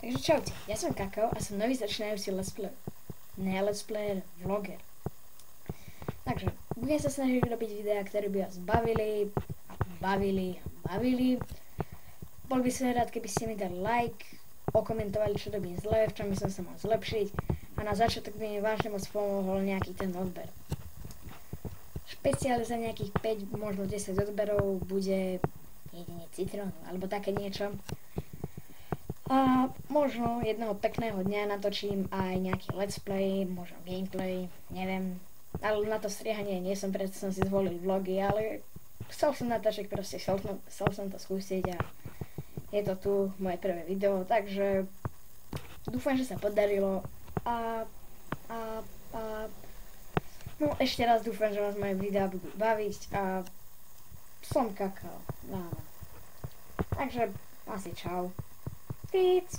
Takže čaute, ja som Kakao a som nový začínajúci let's player. Ne let's player, vloger. Takže budem sa snažiť robiť videá, ktoré by vás bavili. Bol by som rád, keby ste mi dali like, okomentovali, čo robím zle, v čom by som sa mal zlepšiť a na začiatok by mi vážne moc pomohol nejaký ten odber. Špeciálne za nejakých 5, možno 10 odberov bude jedine citrón alebo také niečo. A možno jedného pekného dňa natočím aj nejaký let's play, možno gameplay, neviem. Ale na to striehanie nie som, preto som si zvolil vlogy, ale chcel som natáčať, proste chcel som to skúsiť a je to tu moje prvé video, takže dúfam, že sa podarilo no ešte raz dúfam, že vás moje videá budú baviť a som Kakao, áno. Takže asi čau. Peace.